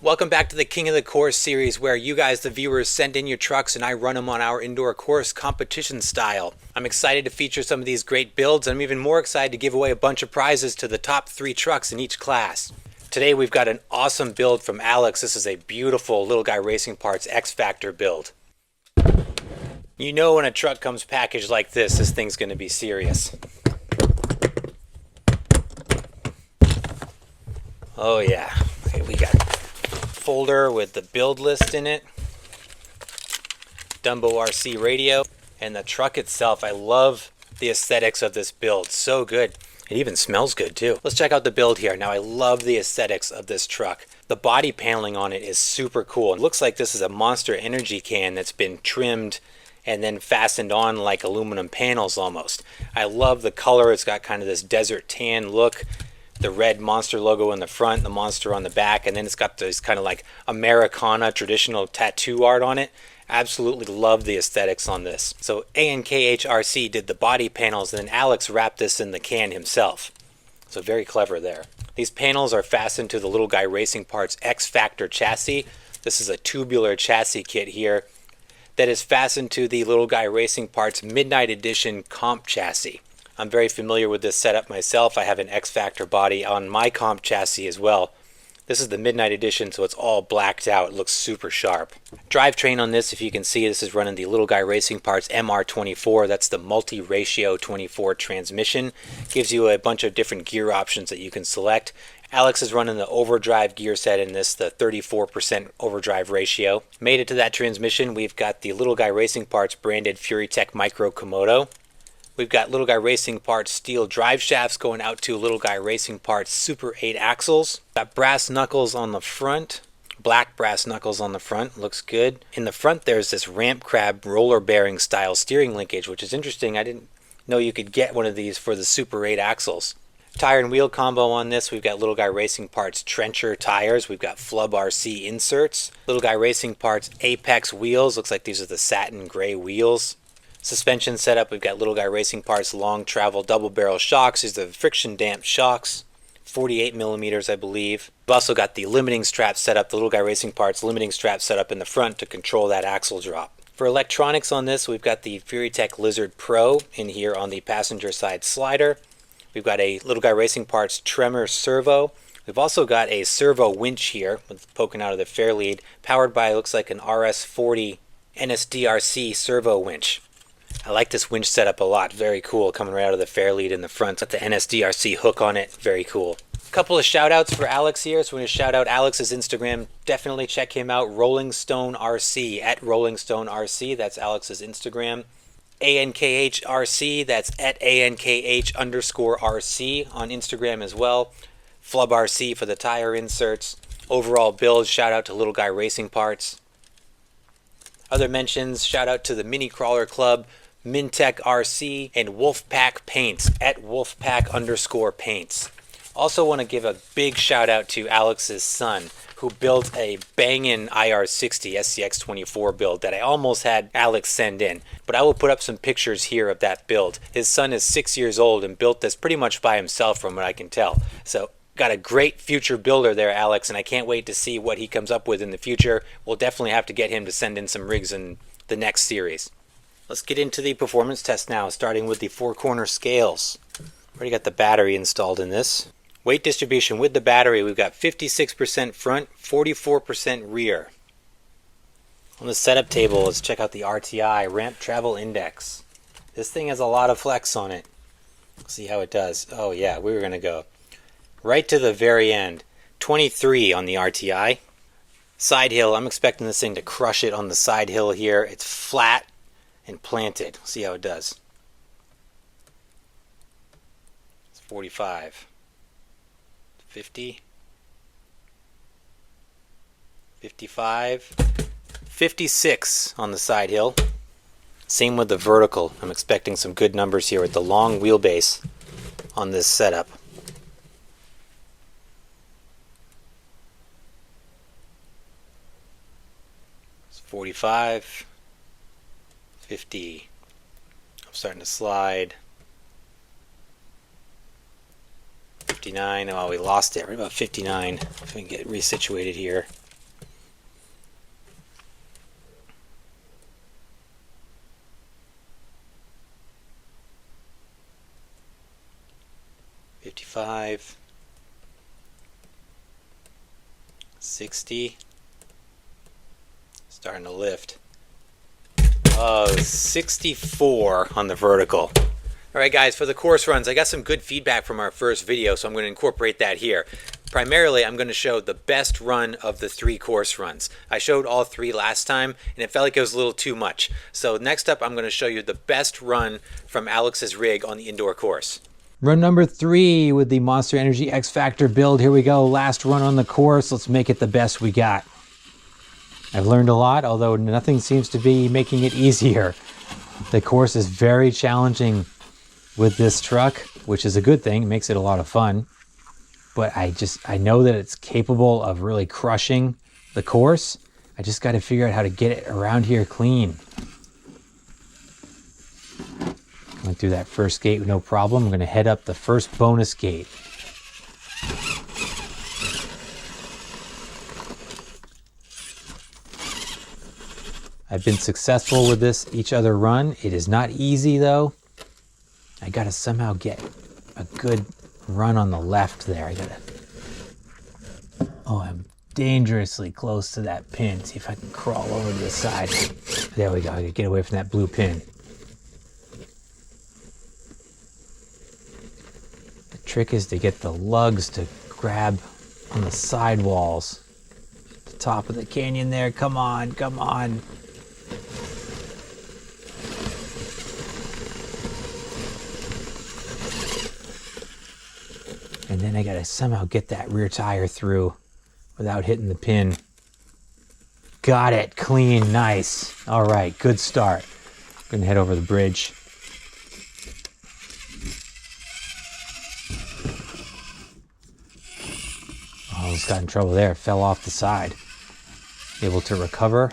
Welcome back to the King of the Course series, where you guys, the viewers, send in your trucks and I run them on our indoor course competition style. I'm excited to feature some of these great builds, and I'm even more excited to give away a bunch of prizes to the top 3 trucks in each class. Today we've got an awesome build from Alex. This is a beautiful Little Guy Racing Parts X-Factor build. You know when a truck comes packaged like this thing's going to be serious. Oh yeah, okay, we got folder with the build list in it, Dumbo RC radio, and the truck itself. I love the aesthetics of this build, so good. It even smells good too. Let's check out the build here. Now I love the aesthetics of this truck. The body paneling on it is super cool. It looks like this is a Monster Energy can that's been trimmed and then fastened on like aluminum panels almost. I love the color. It's got kind of this desert tan look. The red Monster logo in the front, the Monster on the back, and then it's got this kind of like Americana traditional tattoo art on it. Absolutely love the aesthetics on this. So ANKHRC did the body panels, and then Alex wrapped this in the can himself. So very clever there. These panels are fastened to the Little Guy Racing Parts X-Factor chassis. This is a tubular chassis kit here that is fastened to the Little Guy Racing Parts Midnight Edition comp chassis. I'm very familiar with this setup myself. I have an X-Factor body on my comp chassis as well. This is the Midnight Edition, so it's all blacked out. It looks super sharp. Drivetrain on this, if you can see, this is running the Little Guy Racing Parts MR24. That's the multi-ratio 24 transmission. Gives you a bunch of different gear options that you can select. Alex is running the overdrive gear set in this, the 34% overdrive ratio. Made it to that transmission, we've got the Little Guy Racing Parts branded FuriTech Micro Komodo. We've got Little Guy Racing Parts steel drive shafts going out to Little Guy Racing Parts Super 8 axles. Got brass knuckles on the front, black brass knuckles on the front, looks good. In the front there's this ramp crab roller bearing style steering linkage, which is interesting. I didn't know you could get one of these for the Super 8 axles. Tire and wheel combo on this, we've got Little Guy Racing Parts Trencher tires, we've got Flub RC inserts. Little Guy Racing Parts Apex wheels, looks like these are the satin gray wheels. Suspension setup, we've got Little Guy Racing Parts long travel double barrel shocks. These are the friction damped shocks, 48 millimeters I believe. We've also got the limiting strap set up, the Little Guy Racing Parts limiting strap set up in the front to control that axle drop. For electronics on this, we've got the FuriTech Lizard Pro in here on the passenger side slider. We've got a Little Guy Racing Parts Tremor servo. We've also got a servo winch here with poking out of the fair lead, powered by, looks like an RS40 NSDRC servo winch. I like this winch setup a lot. Very cool, coming right out of the fair lead in the front. Got the NSDRC hook on it. Very cool. A couple of shout outs for Alex here. So we're going to shout out Alex's Instagram. Definitely check him out. Rolling Stone RC at Rolling Stone RC. That's Alex's Instagram. ANKHRC. That's at ANKH_RC on Instagram as well. Flub RC for the tire inserts. Overall build. Shout out to Little Guy Racing Parts. Other mentions, shout out to the Mini Crawler Club, Mintech RC, and Wolfpack Paints at Wolfpack_Paints. Also want to give a big shout out to Alex's son, who built a bangin' IR60 SCX24 build that I almost had Alex send in. But I will put up some pictures here of that build. His son is 6 years old and built this pretty much by himself from what I can tell. So got a great future builder there, Alex, and I can't wait to see what he comes up with in the future. We'll definitely have to get him to send in some rigs in the next series. Let's get into the performance test now, starting with the 4-corner scales. Already got the battery installed in this. Weight distribution with the battery, we've got 56% front, 44% rear. On the setup table, let's check out the RTI, Ramp Travel Index. This thing has a lot of flex on it. Let's see how it does. Oh yeah, we were going to go right to the very end. 23 on the RTI. Side hill, I'm expecting this thing to crush it on the side hill here. It's flat and planted. See how it does. It's 45. 50. 55. 56 on the side hill. Same with the vertical. I'm expecting some good numbers here with the long wheelbase on this setup. 45, 50. I'm starting to slide. 59. Oh, we lost it. We're about 59. If we can get resituated here. 65, 60, starting to lift. 64 on the vertical. All right, guys, for the course runs, I got some good feedback from our first video, so I'm going to incorporate that here. Primarily, I'm going to show the best run of the 3 course runs. I showed all 3 last time, and it felt like it was a little too much. So next up, I'm going to show you the best run from Alex's rig on the indoor course. Run number 3 with the Monster Energy X-Factor build. Here we go, last run on the course. Let's make it the best we got. I've learned a lot, although nothing seems to be making it easier. The course is very challenging with this truck, which is a good thing. It makes it a lot of fun. But I know that it's capable of really crushing the course. I just got to figure out how to get it around here clean. Went through that first gate with no problem. I'm going to head up the first bonus gate. I've been successful with this each other run. It is not easy though. I got to somehow get a good run on the left there. Oh, I'm dangerously close to that pin. See if I can crawl over to the side. There we go. I gotta get away from that blue pin. The trick is to get the lugs to grab on the side walls. The top of the canyon there. Come on, come on. And then I gotta somehow get that rear tire through without hitting the pin. Got it, clean, nice. All right, good start. Gonna head over the bridge. Oh, almost got in trouble there, fell off the side. Able to recover.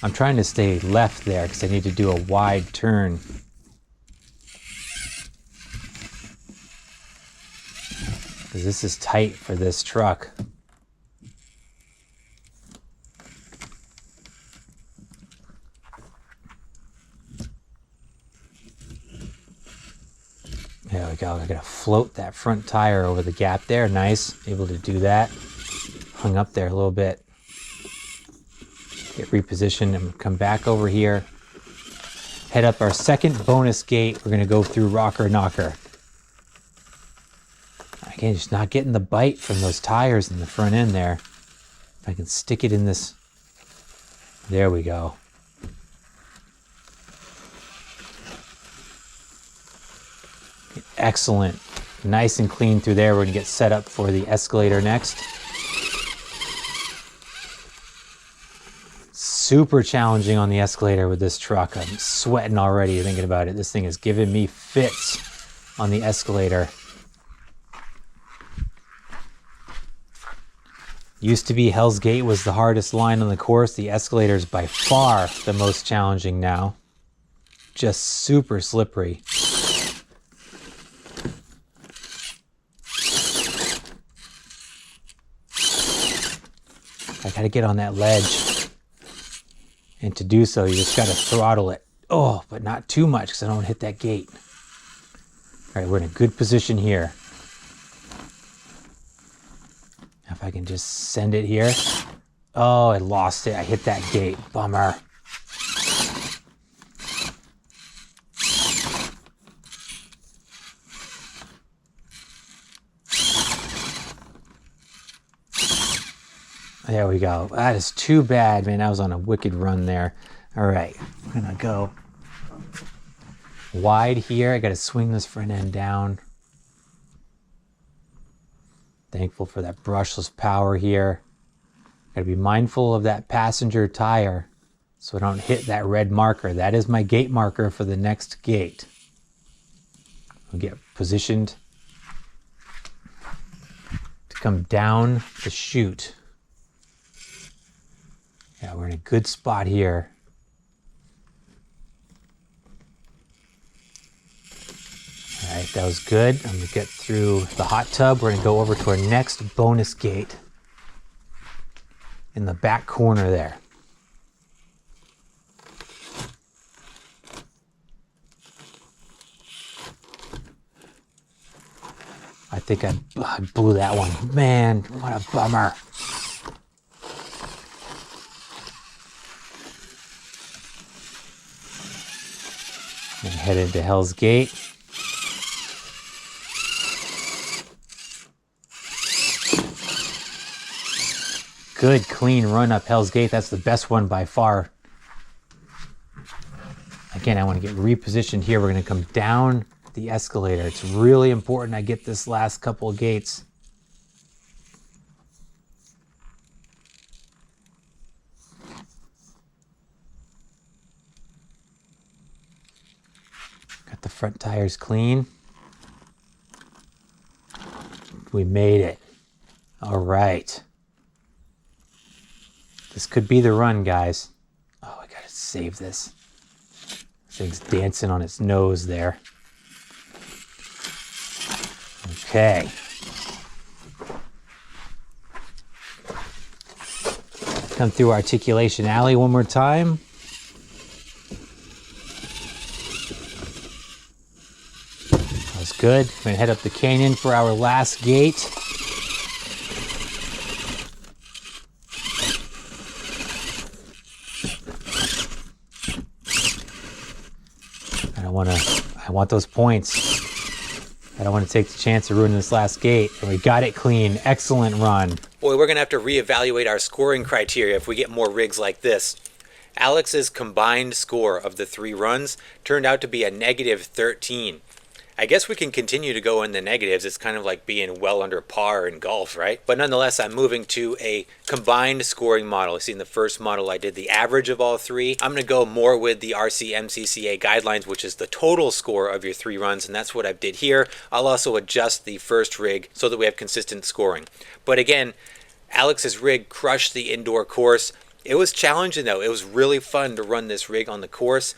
I'm trying to stay left there because I need to do a wide turn. This is tight for this truck. There we go. I gotta float that front tire over the gap there. Nice. Able to do that. Hung up there a little bit. Get repositioned and come back over here. Head up our second bonus gate. We're gonna go through Rocker Knocker. Again, just not getting the bite from those tires in the front end there. If I can stick it in this. There we go. Excellent. Nice and clean through there. We're going to get set up for the escalator next. Super challenging on the escalator with this truck. I'm sweating already thinking about it. This thing is giving me fits on the escalator. Used to be Hell's Gate was the hardest line on the course. The escalator is by far the most challenging now. Just super slippery. I gotta get on that ledge. And to do so, you just gotta throttle it. Oh, but not too much because I don't want to hit that gate. All right, we're in a good position here. If I can just send it here. Oh, I lost it. I hit that gate. Bummer. There we go. That is too bad, man. I was on a wicked run there. All right, I'm gonna go wide here. I gotta swing this front end down. Thankful for that brushless power here. Gotta be mindful of that passenger tire so I don't hit that red marker. That is my gate marker for the next gate. I'll get positioned to come down the chute. Yeah, we're in a good spot here. All right, that was good. I'm gonna get through the hot tub. We're gonna go over to our next bonus gate in the back corner there. I think I blew that one. Man, what a bummer. And head into Hell's Gate. Good, clean run up Hell's Gate. That's the best one by far. Again, I want to get repositioned here. We're going to come down the escalator. It's really important I get this last couple of gates. Got the front tires clean. We made it. All right. This could be the run, guys. Oh, I gotta save this. This thing's dancing on its nose there. Okay. Come through Articulation Alley one more time. That was good. We're gonna head up the canyon for our last gate. I want those points. I don't want to take the chance of ruining this last gate. And we got it clean. Excellent run. Boy, we're going to have to reevaluate our scoring criteria if we get more rigs like this. Alex's combined score of the 3 runs turned out to be a negative 13. I guess we can continue to go in the negatives. It's kind of like being well under par in golf, right? But nonetheless, I'm moving to a combined scoring model. You see in the first model, I did the average of all 3. I'm going to go more with the RCMCCA guidelines, which is the total score of your 3 runs. And that's what I did here. I'll also adjust the first rig so that we have consistent scoring. But again, Alex's rig crushed the indoor course. It was challenging though. It was really fun to run this rig on the course.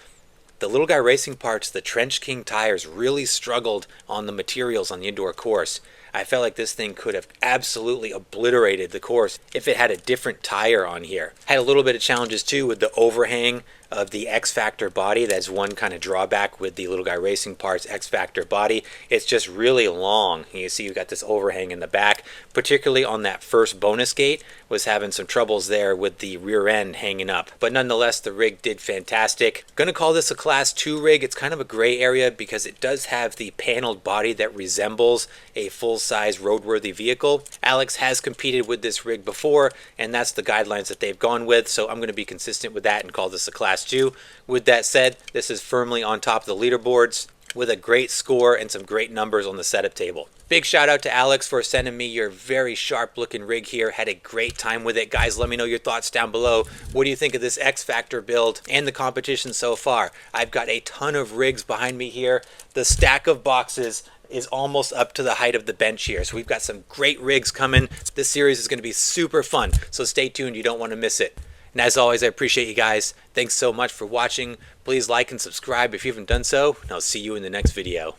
The Little Guy Racing parts, the Trench King tires, really struggled on the materials on the indoor course. I felt like this thing could have absolutely obliterated the course if it had a different tire on here. Had a little bit of challenges too with the overhang of the X-Factor body. That's one kind of drawback with the Little Guy Racing parts X-Factor body. It's just really long. You see you've got this overhang in the back, particularly on that first bonus gate, was having some troubles there with the rear end hanging up. But nonetheless, the rig did fantastic. Gonna call this a class 2 rig. It's kind of a gray area because it does have the paneled body that resembles a full-size roadworthy vehicle. Alex has competed with this rig before, and that's the guidelines that they've gone with, so I'm gonna be consistent with that and call this a class 2. With that said, this is firmly on top of the leaderboards with a great score and some great numbers on the setup table. Big shout out to Alex for sending me your very sharp looking rig here. Had a great time with it. Guys, let me know your thoughts down below. What do you think of this X-Factor build and the competition so far? I've got a ton of rigs behind me here. The stack of boxes is almost up to the height of the bench here. So we've got some great rigs coming. This series is going to be super fun. So stay tuned. You don't want to miss it. And as always, I appreciate you guys. Thanks so much for watching. Please like and subscribe if you haven't done so, and I'll see you in the next video.